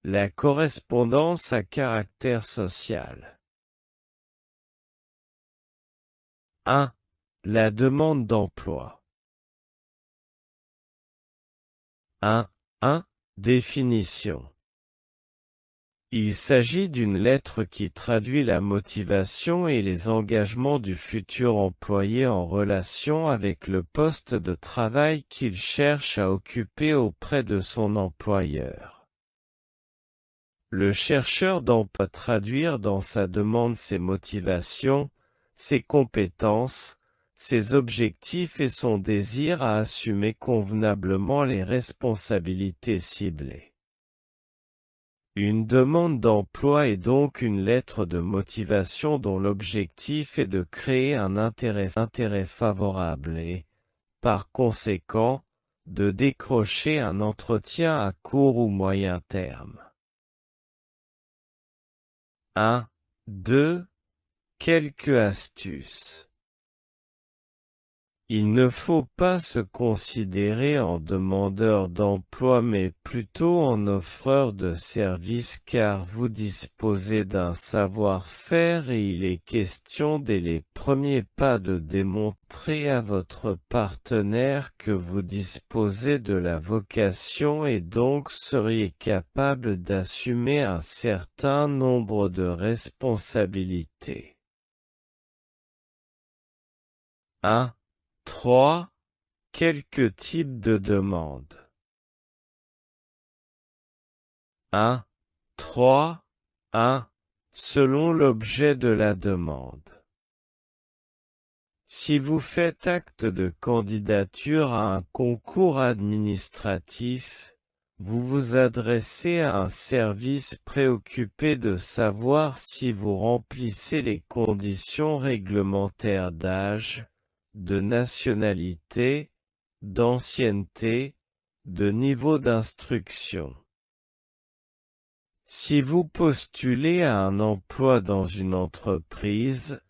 La correspondance à caractère social. 1. La demande d'emploi. 1. Définition. Il s'agit d'une lettre qui traduit la motivation et les engagements du futur employé en relation avec le poste de travail qu'il cherche à occuper auprès de son employeur. Le chercheur d'emploi doit traduire dans sa demande ses motivations, ses compétences, ses objectifs et son désir à assumer convenablement les responsabilités ciblées. Une demande d'emploi est donc une lettre de motivation dont l'objectif est de créer un intérêt favorable et, par conséquent, de décrocher un entretien à court ou moyen terme. 2. Quelques astuces. Il ne faut pas se considérer en demandeur d'emploi mais plutôt en offreur de services car vous disposez d'un savoir-faire et il est question dès les premiers pas de démontrer à votre partenaire que vous disposez de la vocation et donc seriez capable d'assumer un certain nombre de responsabilités. 3. Quelques types de demandes. 3. Selon l'objet de la demande. Si vous faites acte de candidature à un concours administratif, vous vous adressez à un service préoccupé de savoir si vous remplissez les conditions réglementaires d'âge, de nationalité, d'ancienneté, de niveau d'instruction. Si vous postulez à un emploi dans une entreprise,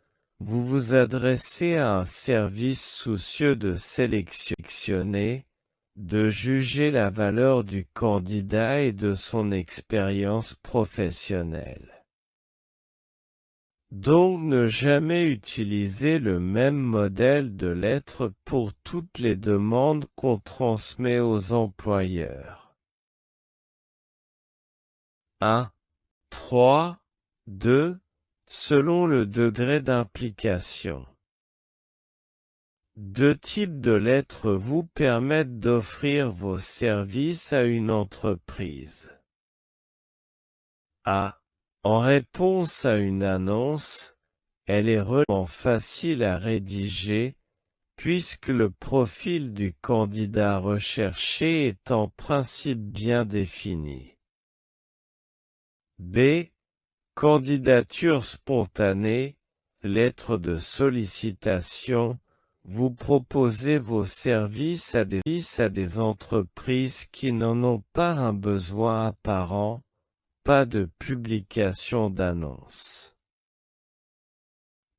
vous vous adressez à un service soucieux de sélectionner, de juger la valeur du candidat et de son expérience professionnelle. Donc ne jamais utiliser le même modèle de lettre pour toutes les demandes qu'on transmet aux employeurs. 2. Selon le degré d'implication. Deux types de lettres vous permettent d'offrir vos services à une entreprise. En réponse à une annonce, elle est relativement facile à rédiger, puisque le profil du candidat recherché est en principe bien défini. Candidature spontanée, lettre de sollicitation, vous proposez vos services à des entreprises qui n'en ont pas un besoin apparent, pas de publication d'annonce.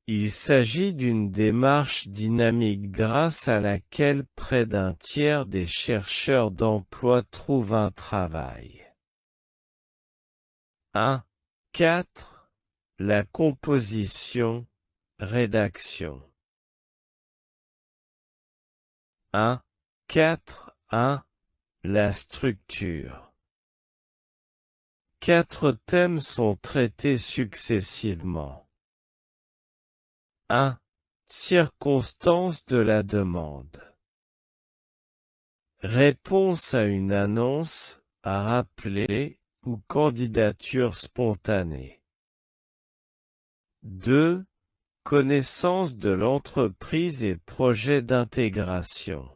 Il s'agit d'une démarche dynamique grâce à laquelle près d'un tiers des chercheurs d'emploi trouvent un travail. 4. La composition, rédaction. 1. La structure. 4 thèmes sont traités successivement. 1. Circonstances de la demande. Réponse à une annonce, à rappeler, ou candidature spontanée. 2. Connaissance de l'entreprise et projet d'intégration.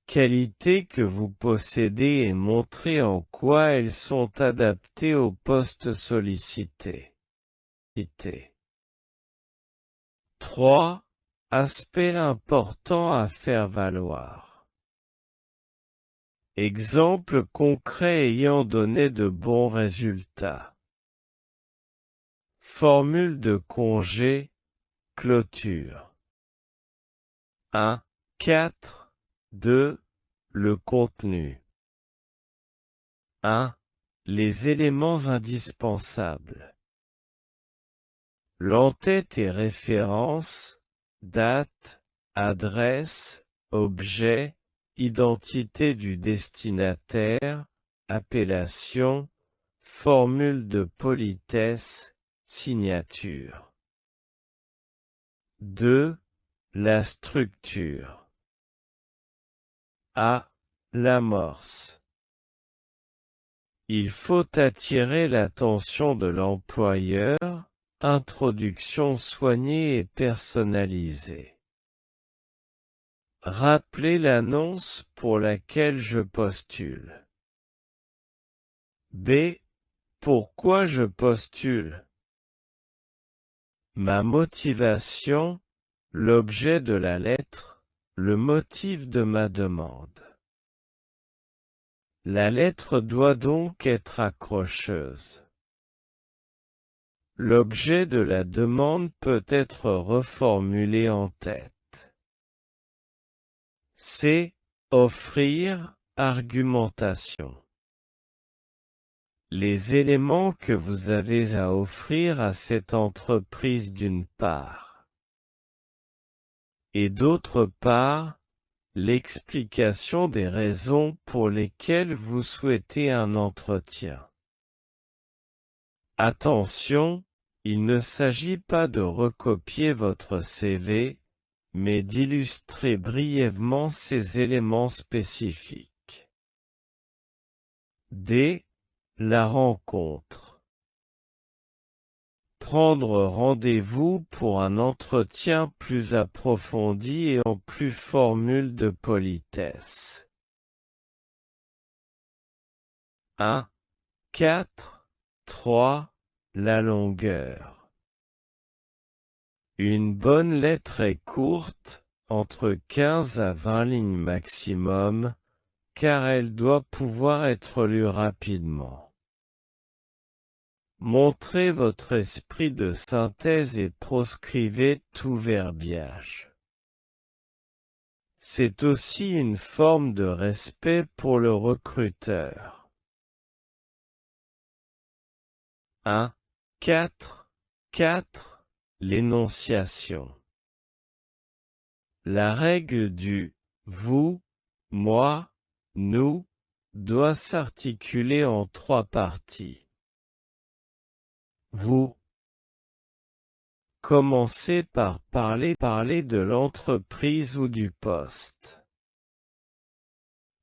Qualités que vous possédez et montrez en quoi elles sont adaptées au poste sollicité. 3. Aspect important à faire valoir. Exemple concret ayant donné de bons résultats. Formule de congé, clôture. 4. 2. Le contenu. 1. Les éléments indispensables. L'entête et référence, date, adresse, objet, identité du destinataire, appellation, formule de politesse, signature. 2. La structure. A. L'amorce. Il faut attirer l'attention de l'employeur, introduction soignée et personnalisée. Rappelez l'annonce pour laquelle je postule. B. Pourquoi je postule? Ma motivation, l'objet de la lettre, le motif de ma demande. La lettre doit donc être accrocheuse. L'objet de la demande peut être reformulé en tête. C. Offrir, argumentation. Les éléments que vous avez à offrir à cette entreprise d'une part. Et d'autre part, l'explication des raisons pour lesquelles vous souhaitez un entretien. Attention, il ne s'agit pas de recopier votre CV, mais d'illustrer brièvement ces éléments spécifiques. D. La rencontre. Prendre rendez-vous pour un entretien plus approfondi et en plus formule de politesse. 1, 4, 3. La longueur. Une bonne lettre est courte, entre 15 à 20 lignes maximum, car elle doit pouvoir être lue rapidement. Montrez votre esprit de synthèse et proscrivez tout verbiage. C'est aussi une forme de respect pour le recruteur. 1, 4, 4. L'énonciation. La règle du « vous », « moi », « nous » doit s'articuler en 3 parties. Vous. Commencez par parler de l'entreprise ou du poste.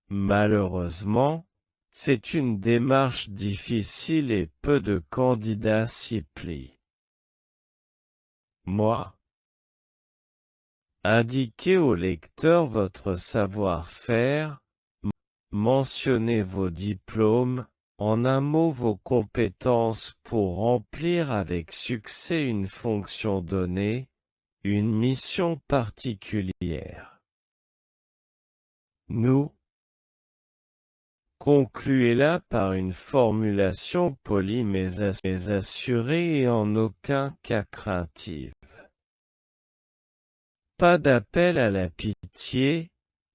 Malheureusement, c'est une démarche difficile et peu de candidats s'y plient. Moi. Indiquez au lecteur votre savoir-faire, mentionnez vos diplômes, en un mot vos compétences pour remplir avec succès une fonction donnée, une mission particulière. Nous. Concluez-la par une formulation polie mais assurée et en aucun cas craintive. Pas d'appel à la pitié,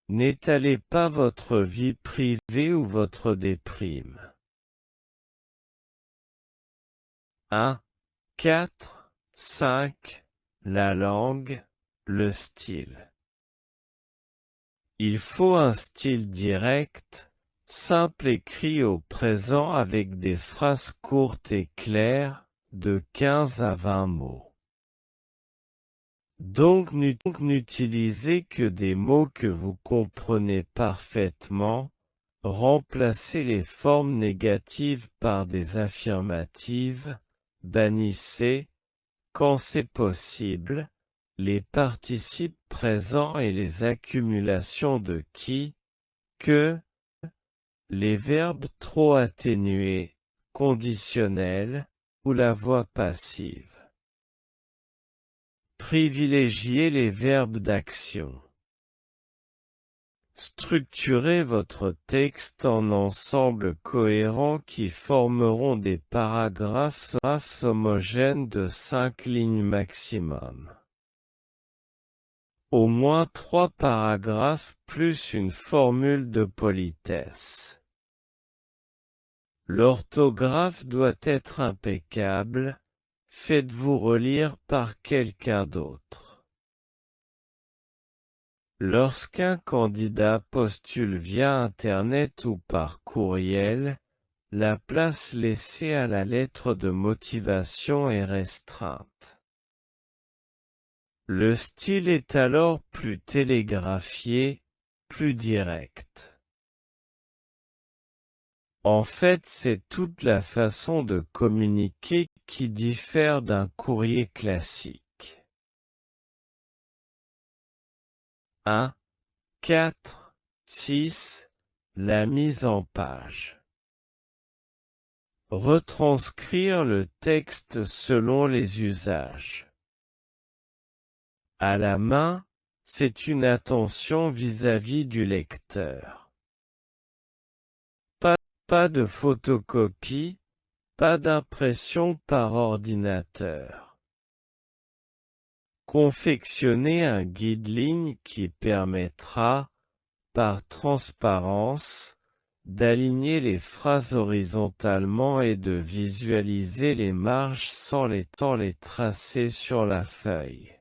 n'étalez pas votre vie privée ou votre déprime. 1, 4, 5. La langue, le style. Il faut un style direct, simple écrit au présent avec des phrases courtes et claires, de 15 à 20 mots. Donc n'utilisez que des mots que vous comprenez parfaitement, remplacez les formes négatives par des affirmatives, bannissez, quand c'est possible, les participes présents et les accumulations de qui, que, les verbes trop atténués, conditionnels, ou la voix passive. Privilégiez les verbes d'action. Structurez votre texte en ensembles cohérents qui formeront des paragraphes homogènes de 5 lignes maximum. Au moins 3 paragraphes plus une formule de politesse. L'orthographe doit être impeccable. Faites-vous relire par quelqu'un d'autre. Lorsqu'un candidat postule via Internet ou par courriel, la place laissée à la lettre de motivation est restreinte. Le style est alors plus télégraphié, plus direct. En fait, c'est toute la façon de communiquer qui diffère d'un courrier classique. 1, 4, 6. La mise en page. Retranscrire le texte selon les usages. À la main, c'est une attention vis-à-vis du lecteur. Pas de photocopie, pas d'impression par ordinateur. Confectionner un guide-ligne qui permettra, par transparence, d'aligner les phrases horizontalement et de visualiser les marges sans les tracer sur la feuille.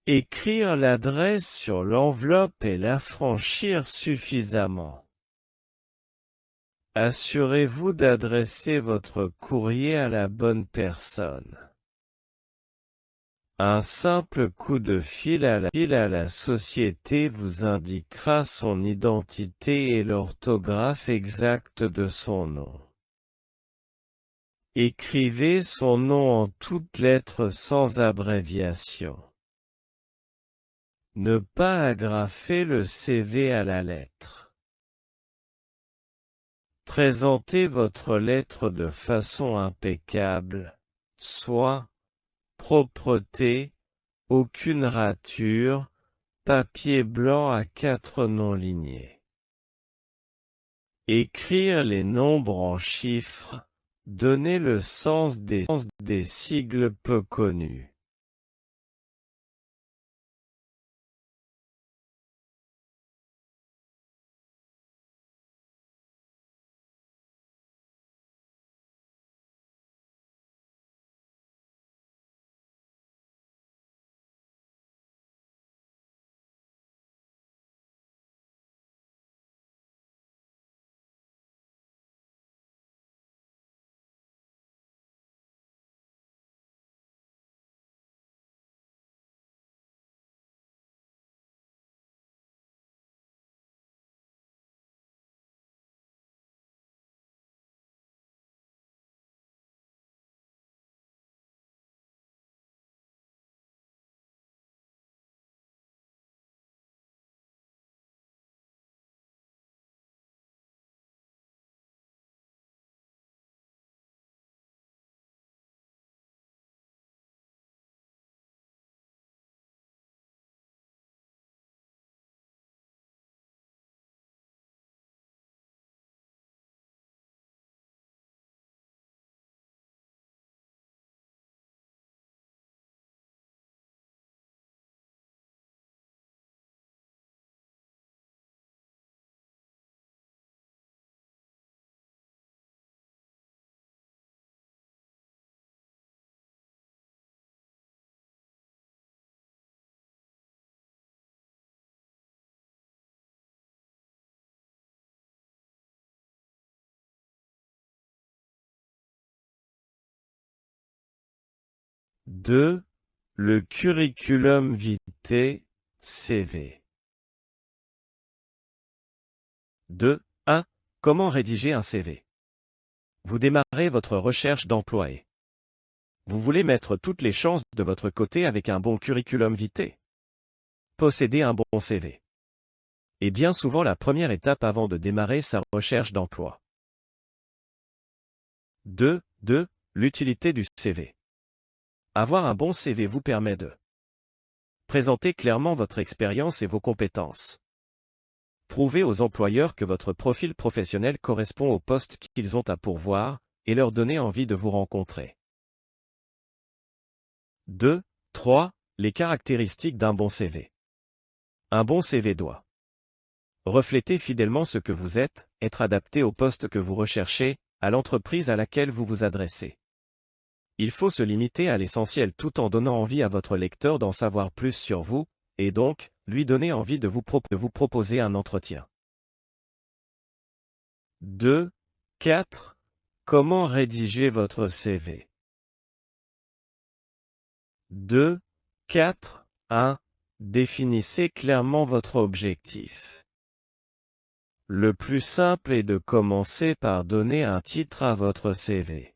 Écrire l'adresse sur l'enveloppe et l'affranchir suffisamment. Assurez-vous d'adresser votre courrier à la bonne personne. Un simple coup de fil à la société vous indiquera son identité et l'orthographe exacte de son nom. Écrivez son nom en toutes lettres sans abréviation. Ne pas agrafer le CV à la lettre. Présentez votre lettre de façon impeccable, soit propreté, aucune rature, papier blanc à 4 non-lignés. Écrire les nombres en chiffres, donner le sens des sigles peu connus. Deux. Le curriculum vitae, CV. 2. 1. Comment rédiger un CV? Vous démarrez votre recherche d'emploi et vous voulez mettre toutes les chances de votre côté avec un bon curriculum vitae. Posséder un bon CV est bien souvent la première étape avant de démarrer sa recherche d'emploi. 2. L'utilité du CV. Avoir un bon CV vous permet de présenter clairement votre expérience et vos compétences. Prouver aux employeurs que votre profil professionnel correspond au poste qu'ils ont à pourvoir, et leur donner envie de vous rencontrer. 2. 3. Les caractéristiques d'un bon CV. Un bon CV doit refléter fidèlement ce que vous êtes, être adapté au poste que vous recherchez, à l'entreprise à laquelle vous vous adressez. Il faut se limiter à l'essentiel tout en donnant envie à votre lecteur d'en savoir plus sur vous, et donc, lui donner envie de vous proposer un entretien. 2. 4. Comment rédiger votre CV? 2. 4. 1. Définissez clairement votre objectif. Le plus simple est de commencer par donner un titre à votre CV,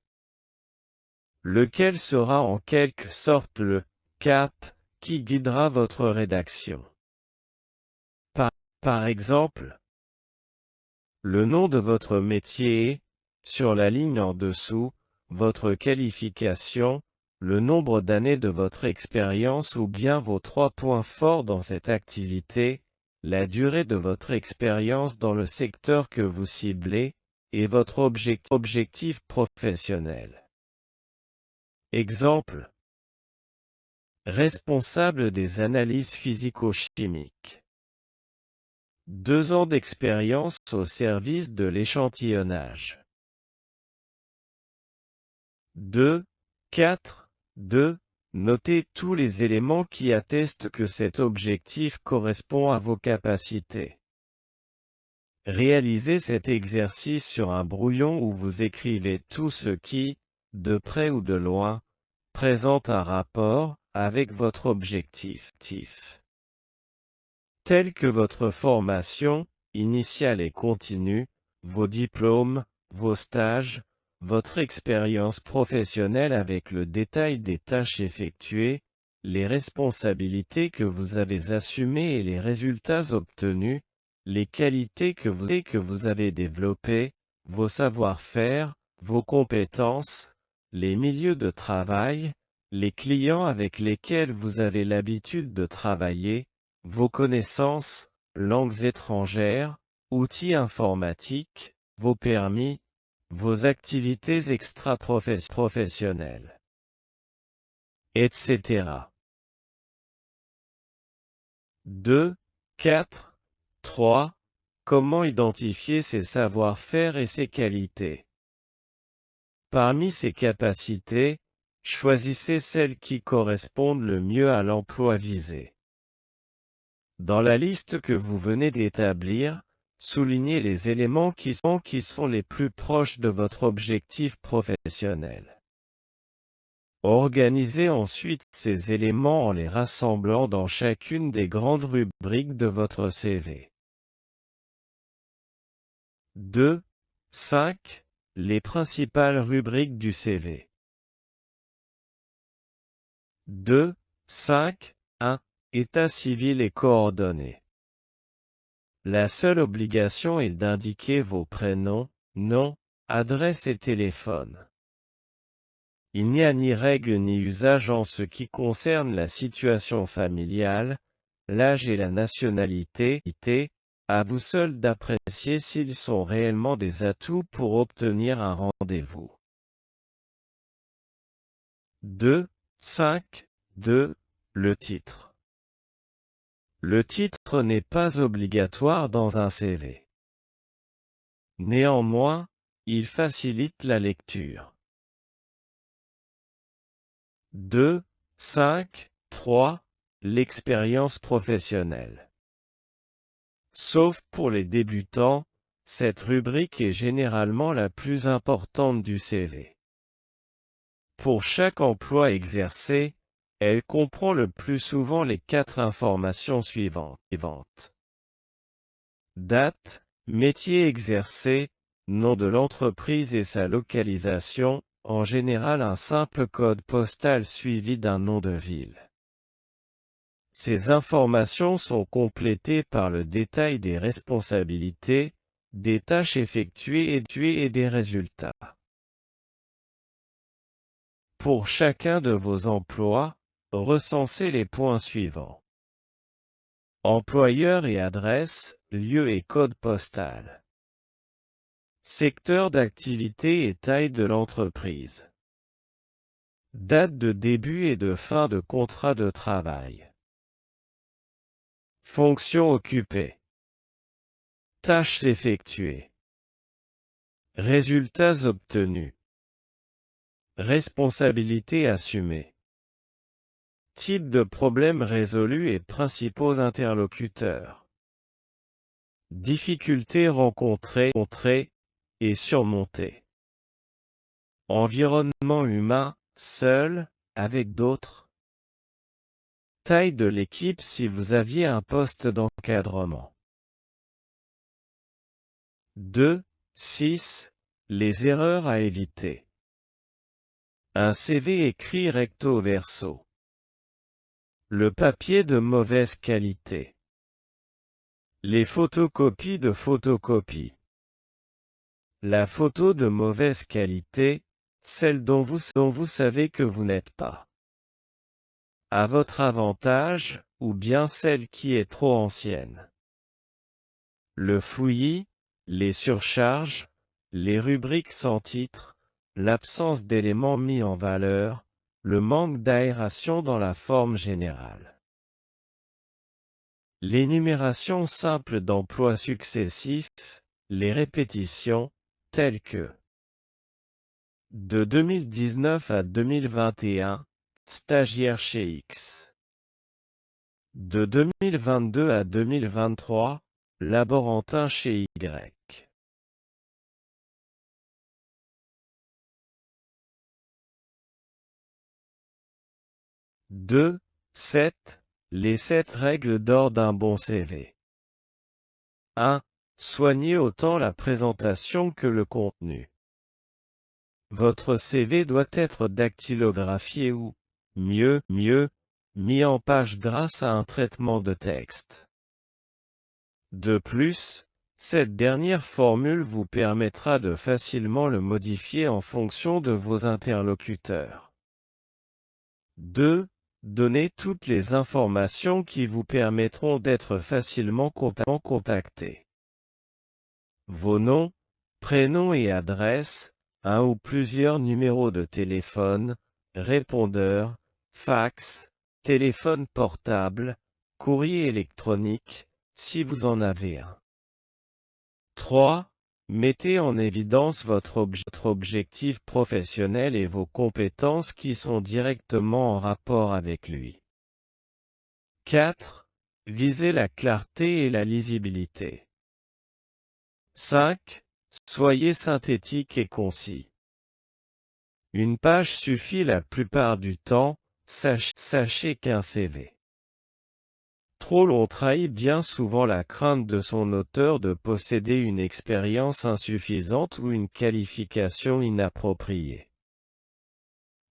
lequel sera en quelque sorte le cap qui guidera votre rédaction. Par exemple, le nom de votre métier est, sur la ligne en dessous, votre qualification, le nombre d'années de votre expérience ou bien vos 3 points forts dans cette activité, la durée de votre expérience dans le secteur que vous ciblez, et votre objectif professionnel. Exemple. Responsable des analyses physico-chimiques. 2 ans d'expérience au service de l'échantillonnage. 2. 4. 2. Notez tous les éléments qui attestent que cet objectif correspond à vos capacités. Réalisez cet exercice sur un brouillon où vous écrivez tout ce qui, de près ou de loin, présente un rapport avec votre objectif. Tels que votre formation, initiale et continue, vos diplômes, vos stages, votre expérience professionnelle avec le détail des tâches effectuées, les responsabilités que vous avez assumées et les résultats obtenus, les qualités que vous avez développées, vos savoir-faire, vos compétences, les milieux de travail, les clients avec lesquels vous avez l'habitude de travailler, vos connaissances, langues étrangères, outils informatiques, vos permis, vos activités extra-professionnelles, etc. 2, 4, 3. Comment identifier ses savoir-faire et ses qualités? Parmi ces capacités, choisissez celles qui correspondent le mieux à l'emploi visé. Dans la liste que vous venez d'établir, soulignez les éléments qui sont les plus proches de votre objectif professionnel. Organisez ensuite ces éléments en les rassemblant dans chacune des grandes rubriques de votre CV. 2. 5. Les principales rubriques du CV. 2. 5. 1. État civil et coordonnées. La seule obligation est d'indiquer vos prénoms, noms, adresse et téléphone. Il n'y a ni règle ni usage en ce qui concerne la situation familiale, l'âge et la nationalité, à vous seul d'apprécier s'ils sont réellement des atouts pour obtenir un rendez-vous. 2. 5. 2. Le titre. Le titre n'est pas obligatoire dans un CV. Néanmoins, il facilite la lecture. 2, 5, 3. L'expérience professionnelle. Sauf pour les débutants, cette rubrique est généralement la plus importante du CV. Pour chaque emploi exercé, elle comprend le plus souvent les 4 informations suivantes. Date, métier exercé, nom de l'entreprise et sa localisation, en général un simple code postal suivi d'un nom de ville. Ces informations sont complétées par le détail des responsabilités, des tâches effectuées et des résultats. Pour chacun de vos emplois, recensez les points suivants. Employeur et adresse, lieu et code postal. Secteur d'activité et taille de l'entreprise. Date de début et de fin de contrat de travail. Fonction occupée. Tâches effectuées. Résultats obtenus. Responsabilité assumée. Type de problème résolu et principaux interlocuteurs. Difficultés rencontrées et surmontées. Environnement humain, seul, avec d'autres. Taille de l'équipe si vous aviez un poste d'encadrement. 2. 6. Les erreurs à éviter. Un CV écrit recto verso. Le papier de mauvaise qualité. Les photocopies de photocopie. La photo de mauvaise qualité, celle dont vous savez que vous n'êtes pas à votre avantage, ou bien celle qui est trop ancienne. Le fouillis, les surcharges, les rubriques sans titre, l'absence d'éléments mis en valeur, le manque d'aération dans la forme générale. L'énumération simple d'emplois successifs, les répétitions, telles que de 2019 à 2021, stagiaire chez X. De 2022 à 2023, laborantin chez Y. « 2. 7. Les 7 règles d'or d'un bon CV. 1. Soignez autant la présentation que le contenu. Votre CV doit être dactylographié ou, mieux, mis en page grâce à un traitement de texte. De plus, cette dernière formule vous permettra de facilement le modifier en fonction de vos interlocuteurs. 2. Donnez toutes les informations qui vous permettront d'être facilement contactés. Vos noms, prénoms et adresses, un ou plusieurs numéros de téléphone, répondeur, fax, téléphone portable, courrier électronique, si vous en avez un. 3. Mettez en évidence votre objectif professionnel et vos compétences qui sont directement en rapport avec lui. 4. Visez la clarté et la lisibilité. 5. Soyez synthétique et concis. Une page suffit la plupart du temps, sachez qu'un CV trop long trahit bien souvent la crainte de son auteur de posséder une expérience insuffisante ou une qualification inappropriée.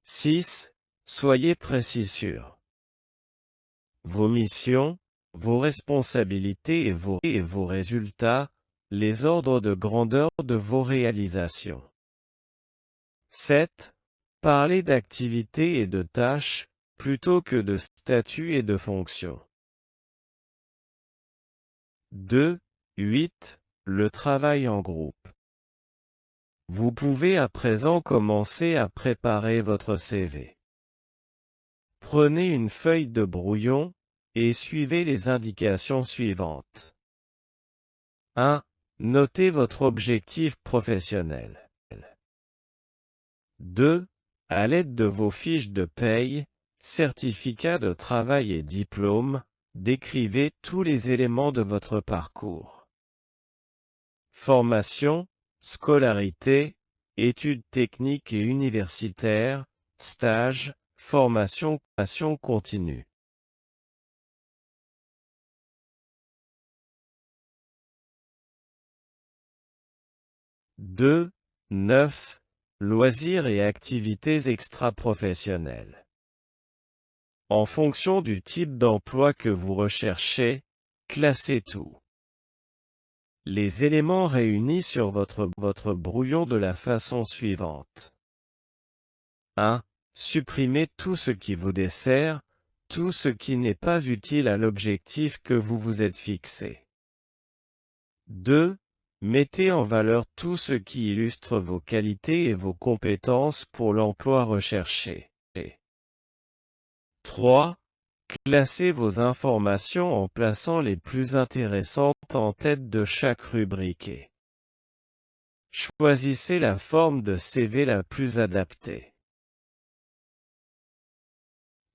6. Soyez précis sur vos missions, vos responsabilités et vos résultats, les ordres de grandeur de vos réalisations. 7. Parlez d'activités et de tâches, plutôt que de statut et de fonctions. 2. 8. Le travail en groupe. Vous pouvez à présent commencer à préparer votre CV. Prenez une feuille de brouillon, et suivez les indications suivantes. 1. Notez votre objectif professionnel. 2. À l'aide de vos fiches de paye, certificats de travail et diplômes, décrivez tous les éléments de votre parcours. Formation, scolarité, études techniques et universitaires, stage, formation continue. 2. 9. Loisirs et activités extra-professionnelles. En fonction du type d'emploi que vous recherchez, classez tout. Les éléments réunis sur votre brouillon de la façon suivante. 1. Supprimez tout ce qui vous dessert, tout ce qui n'est pas utile à l'objectif que vous vous êtes fixé. 2. Mettez en valeur tout ce qui illustre vos qualités et vos compétences pour l'emploi recherché. 3. Classez vos informations en plaçant les plus intéressantes en tête de chaque rubrique et Choisissez la forme de CV la plus adaptée.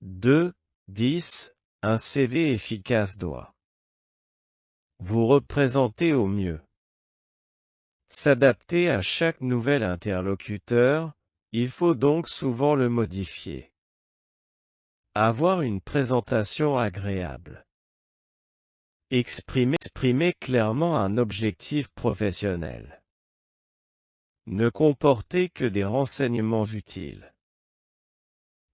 2. 10. Un CV efficace doit vous représenter au mieux. S'adapter à chaque nouvel interlocuteur, il faut donc souvent le modifier. Avoir une présentation agréable. Exprimer clairement un objectif professionnel. Ne comporter que des renseignements utiles.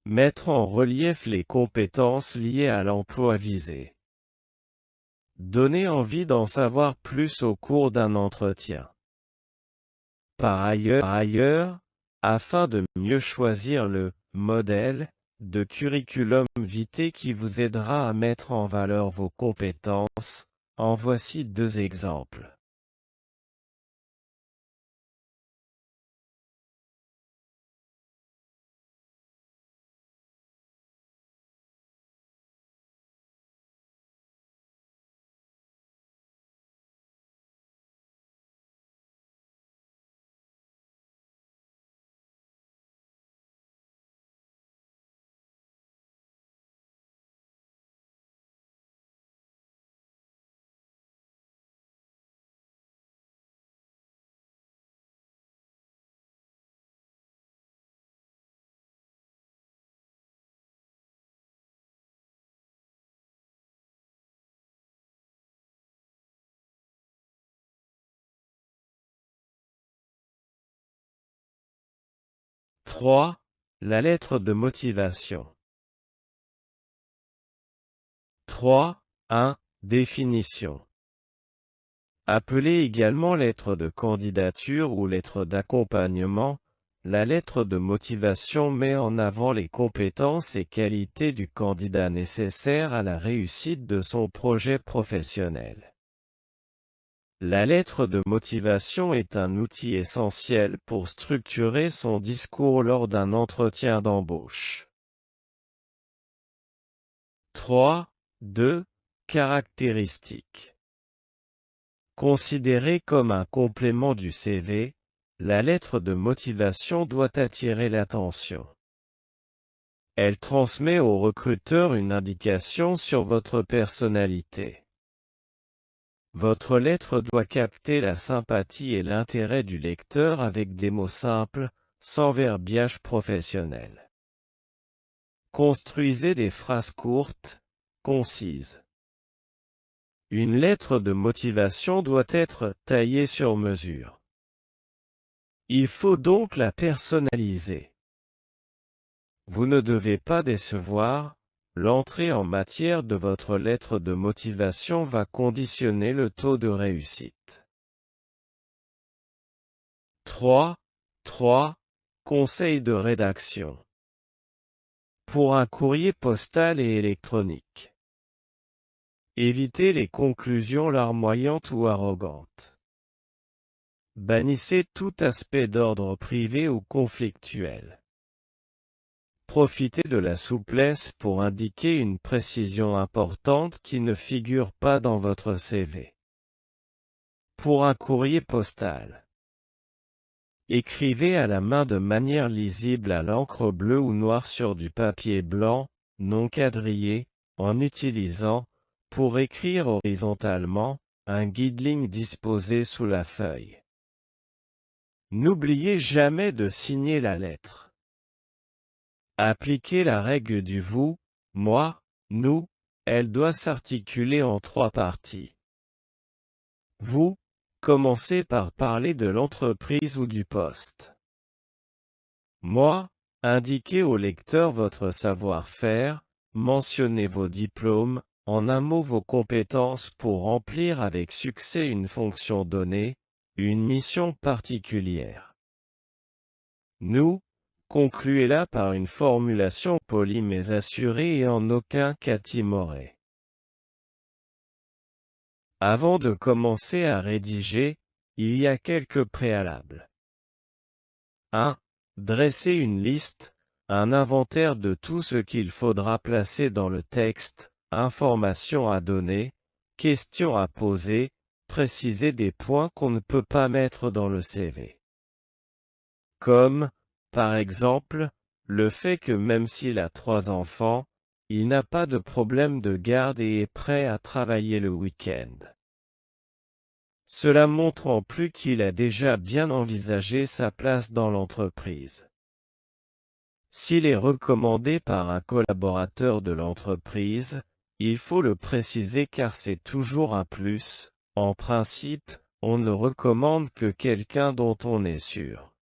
Mettre en relief les compétences liées à l'emploi visé. Donner envie d'en savoir plus au cours d'un entretien. Par ailleurs, afin de mieux choisir le modèle de curriculum vitae qui vous aidera à mettre en valeur vos compétences, en voici 2 exemples. « 3. La lettre de motivation. 3. 1. Définition. Appelée également lettre de candidature ou lettre d'accompagnement, la lettre de motivation met en avant les compétences et qualités du candidat nécessaires à la réussite de son projet professionnel. La lettre de motivation est un outil essentiel pour structurer son discours lors d'un entretien d'embauche. 3. 2. Caractéristiques. Considérée comme un complément du CV, la lettre de motivation doit attirer l'attention. Elle transmet au recruteur une indication sur votre personnalité. Votre lettre doit capter la sympathie et l'intérêt du lecteur avec des mots simples, sans verbiage professionnel. Construisez des phrases courtes, concises. Une lettre de motivation doit être taillée sur mesure. Il faut donc la personnaliser. Vous ne devez pas décevoir, l'entrée en matière de votre lettre de motivation va conditionner le taux de réussite. 3. Conseil de rédaction. Pour un courrier postal et électronique. Évitez les conclusions larmoyantes ou arrogantes. Bannissez tout aspect d'ordre privé ou conflictuel. Profitez de la souplesse pour indiquer une précision importante qui ne figure pas dans votre CV. Pour un courrier postal. Écrivez à la main de manière lisible à l'encre bleue ou noire sur du papier blanc, non quadrillé, en utilisant, pour écrire horizontalement, un guideline disposé sous la feuille. N'oubliez jamais de signer la lettre. Appliquez la règle du vous, moi, nous, elle doit s'articuler en 3 parties. Vous, commencez par parler de l'entreprise ou du poste. Moi, indiquez au lecteur votre savoir-faire, mentionnez vos diplômes, en un mot vos compétences pour remplir avec succès une fonction donnée, une mission particulière. Nous, concluez-la par une formulation polie mais assurée et en aucun cas timorée. Avant de commencer à rédiger, il y a quelques préalables. 1. Dressez une liste, un inventaire de tout ce qu'il faudra placer dans le texte, informations à donner, questions à poser, préciser des points qu'on ne peut pas mettre dans le CV. comme, par exemple, le fait que même s'il a 3 enfants, il n'a pas de problème de garde et est prêt à travailler le week-end. Cela montre en plus qu'il a déjà bien envisagé sa place dans l'entreprise. S'il est recommandé par un collaborateur de l'entreprise, il faut le préciser car c'est toujours un plus. En principe, on ne recommande que quelqu'un dont on est sûr.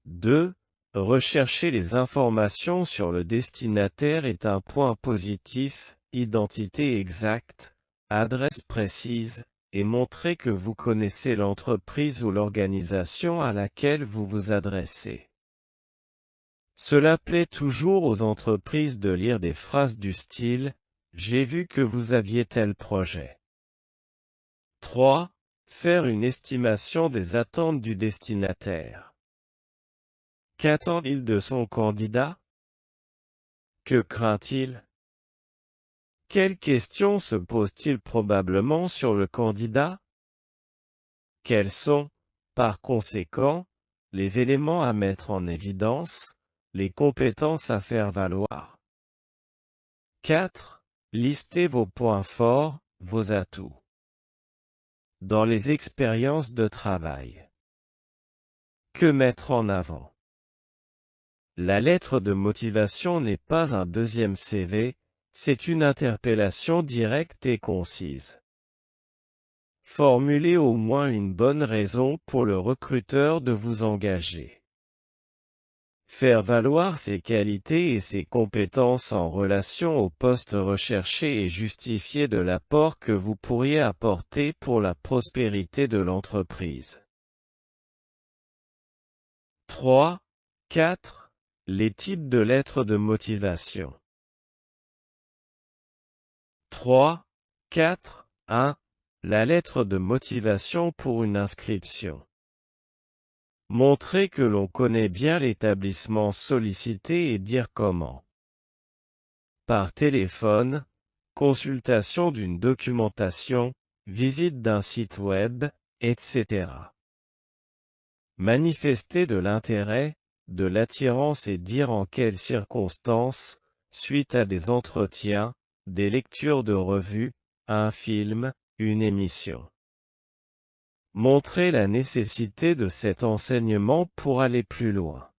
2. Rechercher les informations sur le destinataire est un point positif, identité exacte, adresse précise, et montrer que vous connaissez l'entreprise ou l'organisation à laquelle vous vous adressez. Cela plaît toujours aux entreprises de lire des phrases du style « J'ai vu que vous aviez tel projet ». 3. Faire une estimation des attentes du destinataire. Qu'attend-il de son candidat? Que craint-il? Quelles questions se pose-t-il probablement sur le candidat? Quels sont, par conséquent, les éléments à mettre en évidence, les compétences à faire valoir? 4. Listez vos points forts, vos atouts. Dans les expériences de travail. Que mettre en avant? La lettre de motivation n'est pas un deuxième CV, c'est une interpellation directe et concise. Formulez au moins une bonne raison pour le recruteur de vous engager. Faire valoir ses qualités et ses compétences en relation au poste recherché et justifier de l'apport que vous pourriez apporter pour la prospérité de l'entreprise. 3. 4. Les types de lettres de motivation. 3. 4. 1. La lettre de motivation pour une inscription. Montrer que l'on connaît bien l'établissement sollicité et dire comment. Par téléphone, consultation d'une documentation, visite d'un site web, etc. Manifester de l'intérêt, de l'attirance et dire en quelles circonstances, suite à des entretiens, des lectures de revues, un film, une émission. Montrer la nécessité de cet enseignement pour aller plus loin.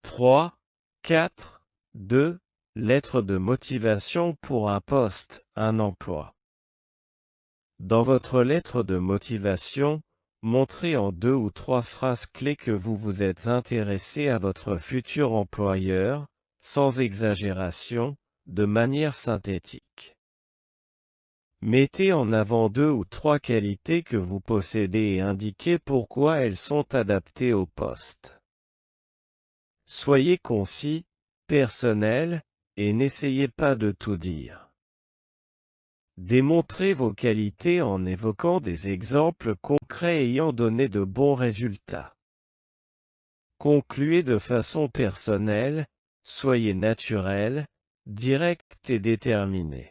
Trois, 4, 2. Lettre de motivation pour un poste, un emploi. Dans votre lettre de motivation, montrez en 2 ou 3 phrases clés que vous vous êtes intéressé à votre futur employeur, sans exagération, de manière synthétique. Mettez en avant 2 ou 3 qualités que vous possédez et indiquez pourquoi elles sont adaptées au poste. Soyez concis, personnel, et n'essayez pas de tout dire. Démontrez vos qualités en évoquant des exemples concrets ayant donné de bons résultats. Concluez de façon personnelle, soyez naturel, direct et déterminé.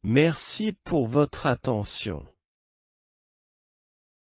Merci pour votre attention.